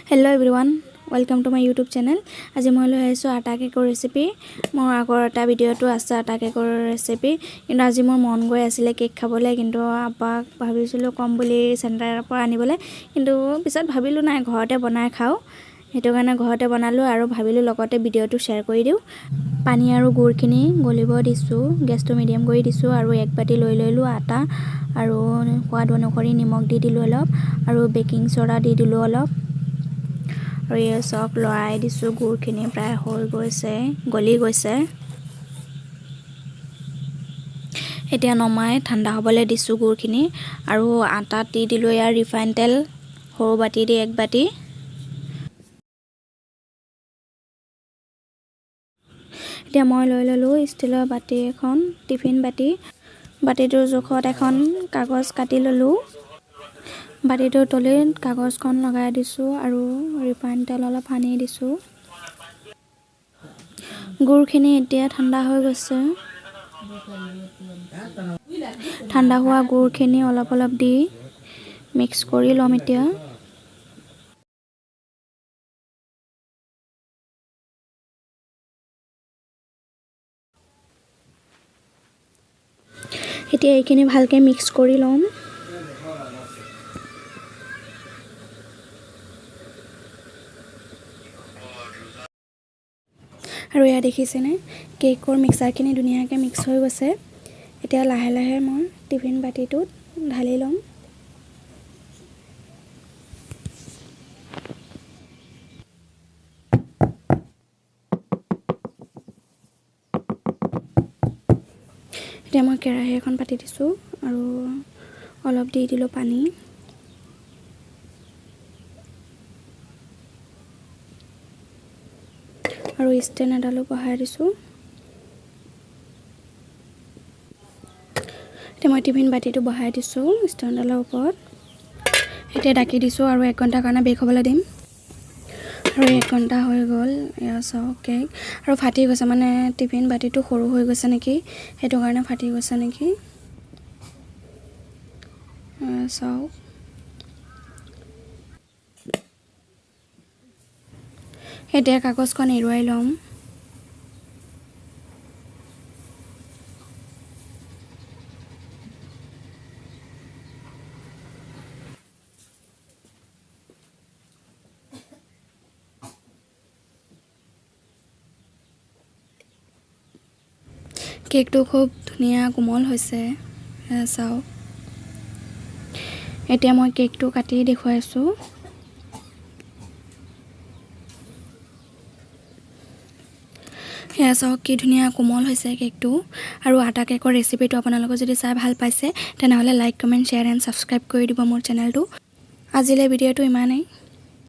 Hello everyone, welcome to my YouTube channel. আজি মই লৈ আহিছো আটা কেকৰ ৰেচিপি। মোৰ আগৰ এটা ভিডিঅটো আছে আটা কেকৰ ৰেচিপি। কিন্তু আজি মোৰ মন গৈ আছিল কেক খাবলৈ, কিন্তু আপাক ভাবিছিলো কম বুলি চেণ্টাৰৰ পৰা আনিবলৈ, কিন্তু পিছত ভাবিলো নাই ঘৰতে বনাই খাও। হেতু কাৰণে ঘৰতে বনালো আৰু ভাবিলো লগতে ভিডিঅটো শেয়াৰ কৰি দিও। পানী আৰু গুড়খিনি গলিব দিছো, গেছটো মিডিয়াম কৰি দিছো আৰু এক বাটি লৈ লৈলো আটা আৰু সোৱাদ অনুসৰি নিমখ দি দিলো অলপ আৰু বেকিং সোডা দি দিলো অলপ। আৰু এই সব লৰাই দিছো, গুড়খিনি প্ৰায় হৈ গৈছে, গলি গৈছে। এতিয়া নমাই ঠাণ্ডা হ'বলৈ দিছো গুড়খিনি আৰু আটা দি দিলো ইয়াৰ ৰিফাইন তেল সৰু বাটি দি এক বাটি। এতিয়া মই লৈ ললো ষ্টিলৰ বাটি এখন, টিফিন বাটি। বাটিটোৰ জোখত এখন কাগজ কাটি ললো। বাটিটোৰ তলিত কাগজখন লগাই দিছো আৰু ৰিফাইন তেল অলপ সানি দিছো। গুড়খিনি এতিয়া ঠাণ্ডা হৈ গৈছে। ঠাণ্ডা হোৱা গুড়খিনি অলপ অলপ দি মিক্স কৰি লম এতিয়া। এতিয়া এইখিনি ভালকে মিক্স কৰি লম। আৰু এয়া দেখিছেনে কেকৰ মিক্সাৰখিনি ধুনীয়াকৈ মিক্স হৈ গৈছে। এতিয়া লাহে লাহে মই টিফিন বাটিটোত ঢালি লম। এতিয়া মই কেৰাহী এখন পাতি দিছো আৰু অলপ দি দিলো পানী। আৰু ষ্টেণ্ড এডালো বহাই দিছো। এতিয়া মই টিফিন বাটিটো বহাই দিছো ষ্টেণ্ডডালৰ ওপৰত। এতিয়া ঢাকি দিছো আৰু 1 ঘণ্টাৰ কাৰণে বেক হ'বলৈ দিম। আৰু 1 ঘণ্টা হৈ গ'ল। এয়া চাওক কেক আৰু ফাটি গৈছে, মানে টিফিন বাটিটো সৰু হৈ গৈছে নেকি, হেতু কাৰণে ফাটি গৈছে নেকি। চাওক এতিয়া কাগজখন এৰুৱাই লম। কেকটো খুব ধুনীয়া কোমল হৈছে, চাওক। এতিয়া মই কেকটো কাটি দেখুৱাইছো। এয়া চাওক কি ধুনীয়া কোমল হৈছে কেকটো। আৰু আটা কেকৰ ৰেচিপিটো আপোনালোকে যদি চাই ভাল পাইছে তেনেহ'লে like, comment, share and subscribe কৰি দিব মোৰ চেনেলটো। আজিলৈ ভিডিঅ'টো ইমানেই।